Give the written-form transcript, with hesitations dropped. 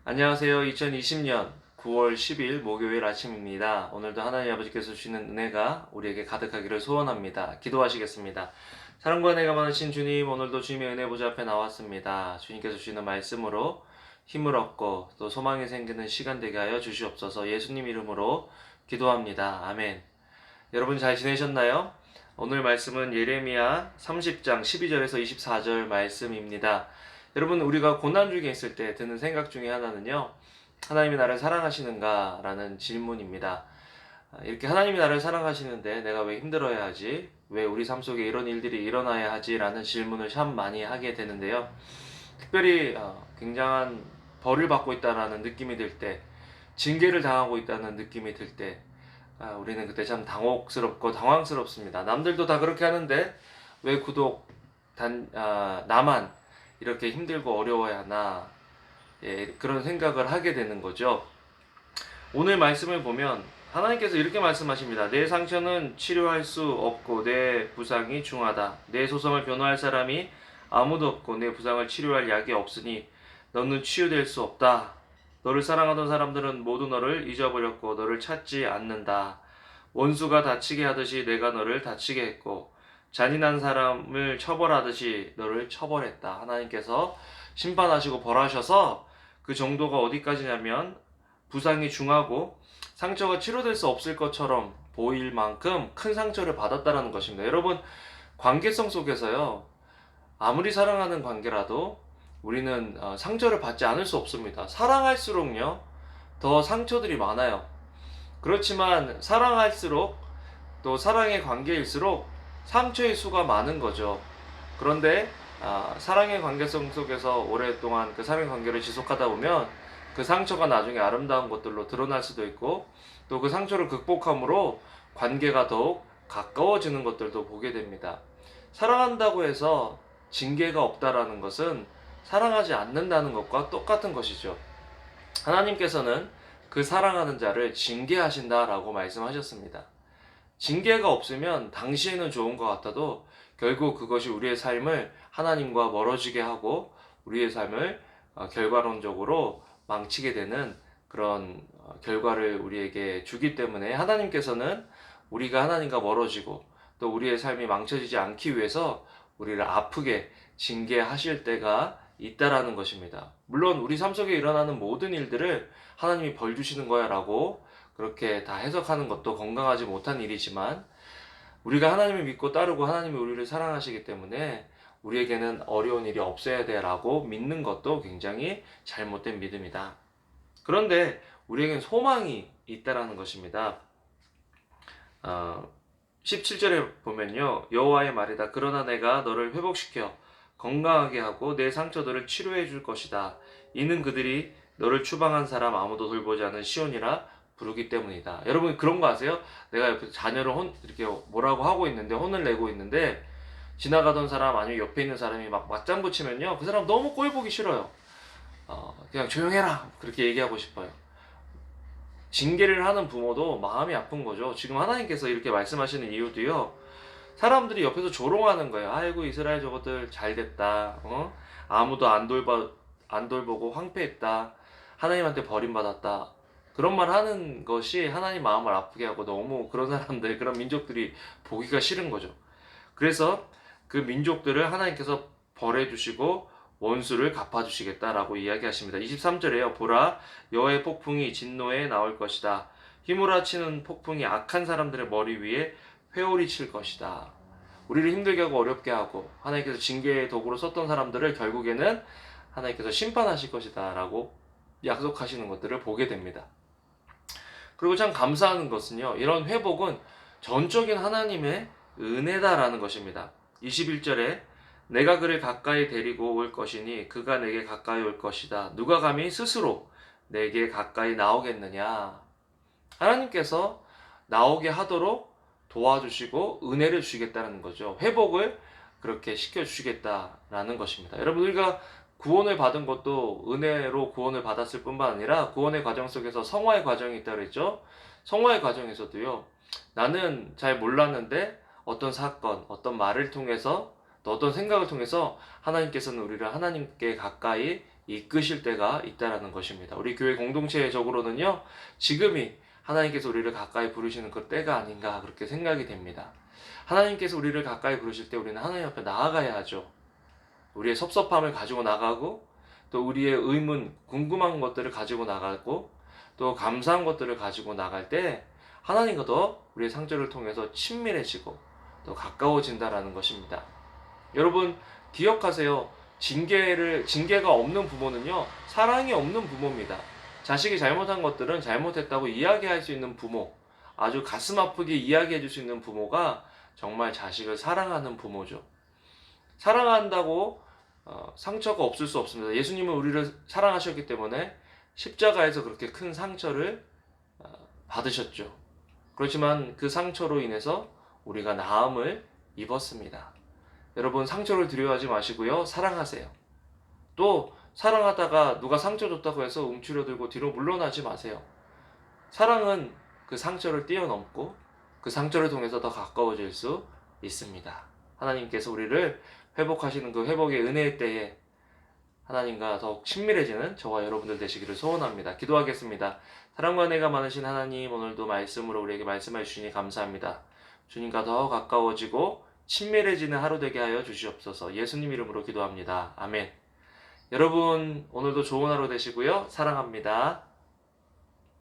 안녕하세요. 2020년 9월 10일 목요일 아침입니다. 오늘도 하나님 아버지께서 주시는 은혜가 우리에게 가득하기를 소원합니다. 기도하시겠습니다. 사랑과 은혜가 많으신 주님, 오늘도 주님의 은혜 보좌 앞에 나왔습니다. 주님께서 주시는 말씀으로 힘을 얻고 또 소망이 생기는 시간 되게 하여 주시옵소서. 예수님 이름으로 기도합니다. 아멘. 여러분 잘 지내셨나요? 오늘 말씀은 예레미야 30장 12절에서 24절 말씀입니다. 여러분, 우리가 고난 중에 있을 때 드는 생각 중에 하나는요, 하나님이 나를 사랑하시는가? 라는 질문입니다. 이렇게 하나님이 나를 사랑하시는데 내가 왜 힘들어야 하지? 왜 우리 삶 속에 이런 일들이 일어나야 하지? 라는 질문을 참 많이 하게 되는데요. 특별히 굉장한 벌을 받고 있다는 느낌이 들 때, 징계를 당하고 있다는 느낌이 들 때, 우리는 그때 참 당혹스럽고 당황스럽습니다. 남들도 다 그렇게 하는데 왜 나만 이렇게 힘들고 어려워야 하나, 그런 생각을 하게 되는 거죠. 오늘 말씀을 보면 하나님께서 이렇게 말씀하십니다. 내 상처는 치료할 수 없고 내 부상이 중하다. 내 소성을 변호할 사람이 아무도 없고 내 부상을 치료할 약이 없으니 너는 치유될 수 없다. 너를 사랑하던 사람들은 모두 너를 잊어버렸고 너를 찾지 않는다. 원수가 다치게 하듯이 내가 너를 다치게 했고 잔인한 사람을 처벌하듯이 너를 처벌했다. 하나님께서 심판하시고 벌하셔서 그 정도가 어디까지냐면 부상이 중하고 상처가 치료될 수 없을 것처럼 보일 만큼 큰 상처를 받았다라는 것입니다. 여러분, 관계성 속에서요, 아무리 사랑하는 관계라도 우리는 상처를 받지 않을 수 없습니다. 사랑할수록요, 더 상처들이 많아요. 그렇지만 사랑할수록 또 사랑의 관계일수록 상처의 수가 많은 거죠. 그런데 사랑의 관계성 속에서 오랫동안 그 사랑의 관계를 지속하다 보면 그 상처가 나중에 아름다운 것들로 드러날 수도 있고 또 그 상처를 극복함으로 관계가 더욱 가까워지는 것들도 보게 됩니다. 사랑한다고 해서 징계가 없다라는 것은 사랑하지 않는다는 것과 똑같은 것이죠. 하나님께서는 그 사랑하는 자를 징계하신다라고 말씀하셨습니다. 징계가 없으면 당시에는 좋은 것 같아도 결국 그것이 우리의 삶을 하나님과 멀어지게 하고 우리의 삶을 결과론적으로 망치게 되는 그런 결과를 우리에게 주기 때문에 하나님께서는 우리가 하나님과 멀어지고 또 우리의 삶이 망쳐지지 않기 위해서 우리를 아프게 징계하실 때가 있다라는 것입니다. 물론 우리 삶 속에 일어나는 모든 일들을 하나님이 벌 주시는 거야 라고 그렇게 다 해석하는 것도 건강하지 못한 일이지만 우리가 하나님을 믿고 따르고 하나님이 우리를 사랑하시기 때문에 우리에게는 어려운 일이 없어야 돼 라고 믿는 것도 굉장히 잘못된 믿음이다. 그런데 우리에겐 소망이 있다라는 것입니다. 17절에 보면요, 여호와의 말이다. 그러나 내가 너를 회복시켜 건강하게 하고 내 상처들을 치료해 줄 것이다. 이는 그들이 너를 추방한 사람 아무도 돌보지 않은 시온이라 부르기 때문이다. 여러분 그런 거 아세요? 내가 옆에서 자녀를 이렇게 뭐라고 하고 있는데 혼을 내고 있는데 지나가던 사람 아니면 옆에 있는 사람이 막 맞장구 치면요, 그 사람 너무 꼴 보기 싫어요. 그냥 조용해라 그렇게 얘기하고 싶어요. 징계를 하는 부모도 마음이 아픈 거죠. 지금 하나님께서 이렇게 말씀하시는 이유도요, 사람들이 옆에서 조롱하는 거예요. 아이고 이스라엘 저것들 잘 됐다. 아무도 안 돌보고 황폐했다. 하나님한테 버림받았다. 그런 말 하는 것이 하나님 마음을 아프게 하고 너무 그런 사람들, 그런 민족들이 보기가 싫은 거죠. 그래서 그 민족들을 하나님께서 벌해주시고 원수를 갚아주시겠다라고 이야기하십니다. 23절에요. 보라, 여호와의 폭풍이 진노에 나올 것이다. 휘몰아치는 폭풍이 악한 사람들의 머리 위에 회오리 칠 것이다. 우리를 힘들게 하고 어렵게 하고 하나님께서 징계의 도구로 썼던 사람들을 결국에는 하나님께서 심판하실 것이다 라고 약속하시는 것들을 보게 됩니다. 그리고 참 감사한 것은요, 이런 회복은 전적인 하나님의 은혜다라는 것입니다. 21절에 내가 그를 가까이 데리고 올 것이니 그가 내게 가까이 올 것이다. 누가 감히 스스로 내게 가까이 나오겠느냐. 하나님께서 나오게 하도록 도와주시고 은혜를 주시겠다는 거죠. 회복을 그렇게 시켜주시겠다라는 것입니다. 여러분, 우리가 구원을 받은 것도 은혜로 구원을 받았을 뿐만 아니라 구원의 과정 속에서 성화의 과정이 있다고 그랬죠. 성화의 과정에서도요, 나는 잘 몰랐는데 어떤 사건, 어떤 말을 통해서 또 어떤 생각을 통해서 하나님께서는 우리를 하나님께 가까이 이끄실 때가 있다라는 것입니다. 우리 교회 공동체적으로는요, 지금이 하나님께서 우리를 가까이 부르시는 그 때가 아닌가 그렇게 생각이 됩니다. 하나님께서 우리를 가까이 부르실 때 우리는 하나님 앞에 나아가야 하죠. 우리의 섭섭함을 가지고 나가고, 또 우리의 의문, 궁금한 것들을 가지고 나가고, 또 감사한 것들을 가지고 나갈 때 하나님과 더 우리의 상처를 통해서 친밀해지고 또 가까워진다라는 것입니다. 여러분 기억하세요. 징계가 없는 부모는요, 사랑이 없는 부모입니다. 자식이 잘못한 것들은 잘못했다고 이야기할 수 있는 부모, 아주 가슴 아프게 이야기해 줄 수 있는 부모가 정말 자식을 사랑하는 부모죠. 사랑한다고 상처가 없을 수 없습니다. 예수님은 우리를 사랑하셨기 때문에 십자가에서 그렇게 큰 상처를 받으셨죠. 그렇지만 그 상처로 인해서 우리가 나음을 입었습니다. 여러분 상처를 두려워하지 마시고요. 사랑하세요. 또 사랑하다가 누가 상처 줬다고 해서 움츠려들고 뒤로 물러나지 마세요. 사랑은 그 상처를 뛰어넘고 그 상처를 통해서 더 가까워질 수 있습니다. 하나님께서 우리를 회복하시는 그 회복의 은혜의 때에 하나님과 더욱 친밀해지는 저와 여러분들 되시기를 소원합니다. 기도하겠습니다. 사랑과 은혜가 많으신 하나님, 오늘도 말씀으로 우리에게 말씀해 주시니 감사합니다. 주님과 더 가까워지고 친밀해지는 하루 되게 하여 주시옵소서. 예수님 이름으로 기도합니다. 아멘. 여러분 오늘도 좋은 하루 되시고요. 사랑합니다.